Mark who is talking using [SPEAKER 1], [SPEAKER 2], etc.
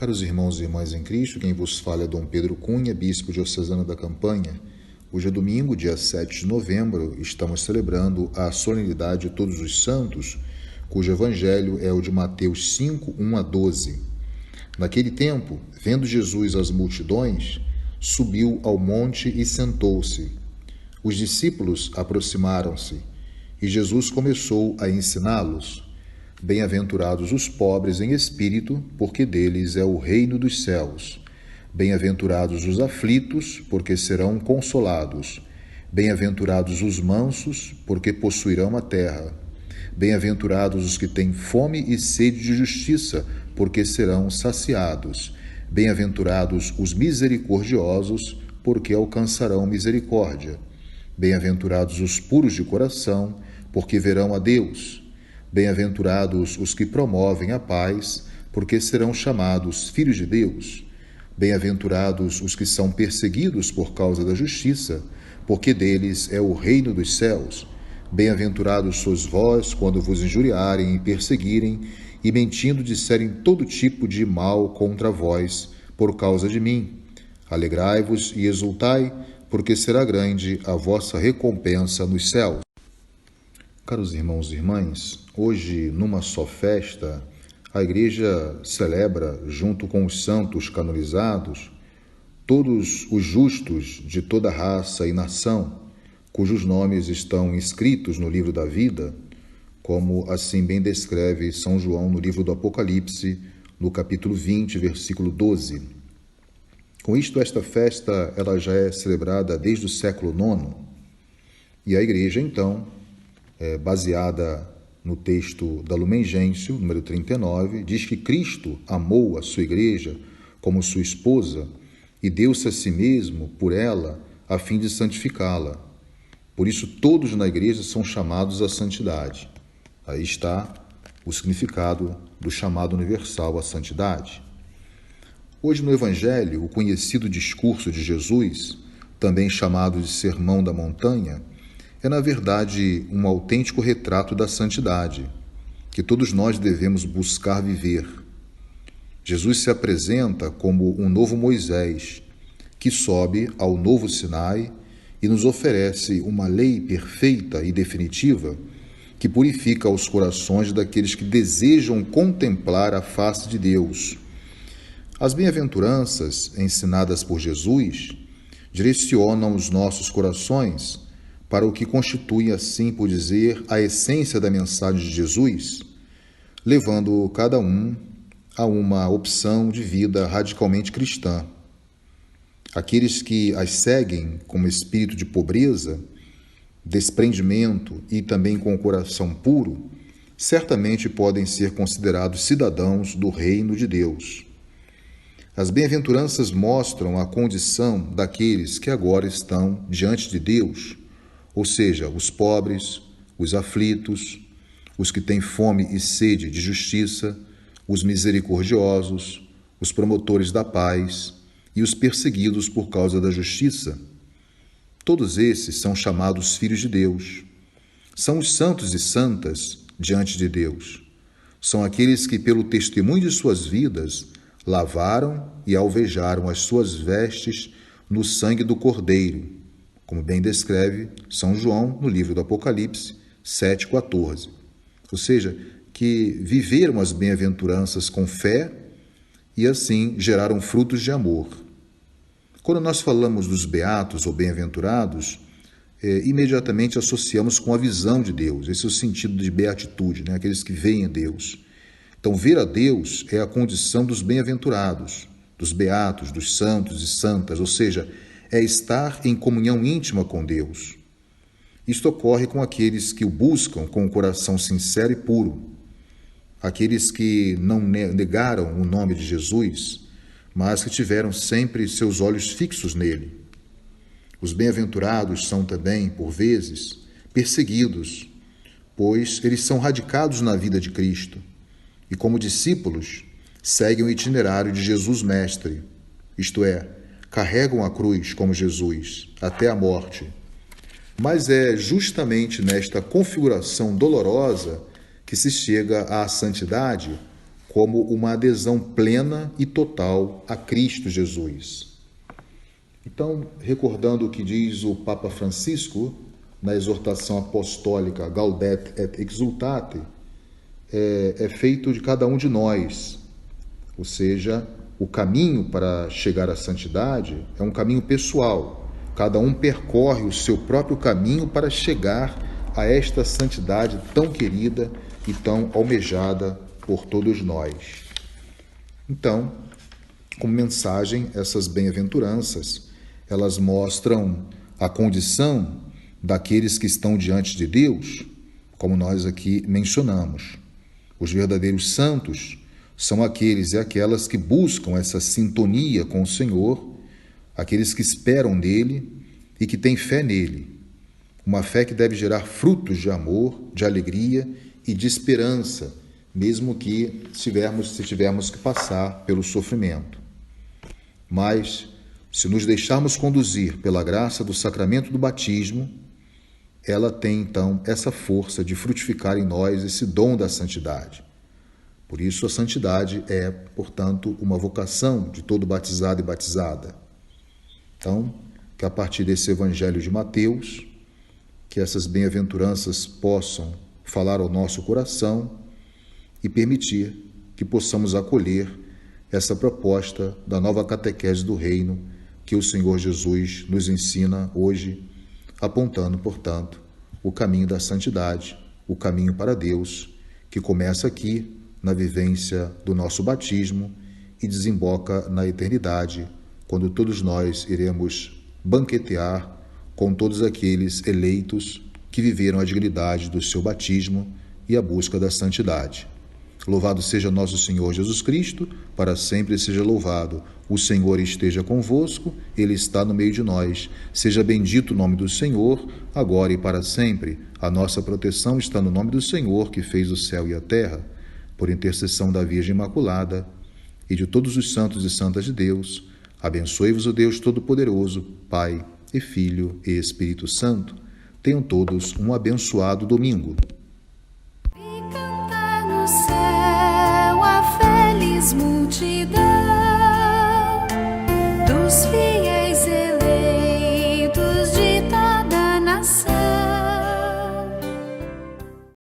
[SPEAKER 1] Caros irmãos e irmãs em Cristo, quem vos fala é Dom Pedro Cunha, bispo diocesano da Campanha. Hoje é domingo, dia 7 de novembro, estamos celebrando a solenidade de Todos os Santos, cujo evangelho é o de Mateus 5, 1 a 12. Naquele tempo, vendo Jesus as multidões, subiu ao monte e sentou-se. Os discípulos aproximaram-se e Jesus começou a ensiná-los. Bem-aventurados os pobres em espírito, porque deles é o reino dos céus. Bem-aventurados os aflitos, porque serão consolados. Bem-aventurados os mansos, porque possuirão a terra. Bem-aventurados os que têm fome e sede de justiça, porque serão saciados. Bem-aventurados os misericordiosos, porque alcançarão misericórdia. Bem-aventurados os puros de coração, porque verão a Deus. Bem-aventurados os que promovem a paz, porque serão chamados filhos de Deus. Bem-aventurados os que são perseguidos por causa da justiça, porque deles é o reino dos céus. Bem-aventurados sois vós quando vos injuriarem e perseguirem, e mentindo disserem todo tipo de mal contra vós, por causa de mim. Alegrai-vos e exultai, porque será grande a vossa recompensa nos céus. Caros irmãos e irmãs, hoje, numa só festa, a Igreja celebra, junto com os santos canonizados, todos os justos de toda raça e nação, cujos nomes estão inscritos no livro da vida, como assim bem descreve São João no livro do Apocalipse, no capítulo 20, versículo 12. Com isto, esta festa ela já é celebrada desde o século IX, e a Igreja, então, baseada no texto da Lumen Gentium, número 39, diz que Cristo amou a sua Igreja como sua esposa e deu-se a si mesmo por ela a fim de santificá-la. Por isso, todos na Igreja são chamados à santidade. Aí está o significado do chamado universal à santidade. Hoje no Evangelho, o conhecido discurso de Jesus, também chamado de Sermão da Montanha, é, na verdade, um autêntico retrato da santidade, que todos nós devemos buscar viver. Jesus se apresenta como um novo Moisés, que sobe ao novo Sinai e nos oferece uma lei perfeita e definitiva que purifica os corações daqueles que desejam contemplar a face de Deus. As bem-aventuranças ensinadas por Jesus direcionam os nossos corações para o que constitui, assim por dizer, a essência da mensagem de Jesus, levando cada um a uma opção de vida radicalmente cristã. Aqueles que as seguem com espírito de pobreza, desprendimento e também com o coração puro, certamente podem ser considerados cidadãos do reino de Deus. As bem-aventuranças mostram a condição daqueles que agora estão diante de Deus, ou seja, os pobres, os aflitos, os que têm fome e sede de justiça, os misericordiosos, os promotores da paz e os perseguidos por causa da justiça. Todos esses são chamados filhos de Deus. São os santos e santas diante de Deus. São aqueles que, pelo testemunho de suas vidas, lavaram e alvejaram as suas vestes no sangue do Cordeiro, como bem descreve São João no livro do Apocalipse 7,14. Ou seja, que viveram as bem-aventuranças com fé e assim geraram frutos de amor. Quando nós falamos dos beatos ou bem-aventurados, imediatamente associamos com a visão de Deus. Esse é o sentido de beatitude, né? Aqueles que veem a Deus. Então, ver a Deus é a condição dos bem-aventurados, dos beatos, dos santos e santas, ou seja, é estar em comunhão íntima com Deus. Isto ocorre com aqueles que o buscam com o coração sincero e puro, aqueles que não negaram o nome de Jesus, mas que tiveram sempre seus olhos fixos nele. Os bem-aventurados são também, por vezes, perseguidos, pois eles são radicados na vida de Cristo e, como discípulos, seguem o itinerário de Jesus Mestre, isto é, carregam a cruz como Jesus, até a morte. Mas é justamente nesta configuração dolorosa que se chega à santidade como uma adesão plena e total a Cristo Jesus. Então, recordando o que diz o Papa Francisco na exortação apostólica Gaudete et Exsultate, é feito de cada um de nós, ou seja, o caminho para chegar à santidade é um caminho pessoal. Cada um percorre o seu próprio caminho para chegar a esta santidade tão querida e tão almejada por todos nós. Então, como mensagem, essas bem-aventuranças, elas mostram a condição daqueles que estão diante de Deus, como nós aqui mencionamos. Os verdadeiros santos são aqueles e aquelas que buscam essa sintonia com o Senhor, aqueles que esperam nele e que têm fé nele. Uma fé que deve gerar frutos de amor, de alegria e de esperança, mesmo que se tivermos que passar pelo sofrimento. Mas, se nos deixarmos conduzir pela graça do sacramento do batismo, ela tem, então, essa força de frutificar em nós esse dom da santidade. Por isso, a santidade é, portanto, uma vocação de todo batizado e batizada. Então, que a partir desse Evangelho de Mateus, que essas bem-aventuranças possam falar ao nosso coração e permitir que possamos acolher essa proposta da nova catequese do Reino que o Senhor Jesus nos ensina hoje, apontando, portanto, o caminho da santidade, o caminho para Deus, que começa aqui na vivência do nosso batismo e desemboca na eternidade, quando todos nós iremos banquetear com todos aqueles eleitos que viveram a dignidade do seu batismo e a busca da santidade. Louvado seja nosso Senhor Jesus Cristo, para sempre seja louvado. O Senhor esteja convosco, Ele está no meio de nós. Seja bendito o nome do Senhor, agora e para sempre. A nossa proteção está no nome do Senhor, que fez o céu e a terra. Por intercessão da Virgem Imaculada e de todos os santos e santas de Deus, abençoe-vos o Deus Todo-Poderoso, Pai e Filho e Espírito Santo. Tenham todos um abençoado domingo.
[SPEAKER 2] E cantar no céu a feliz multidão.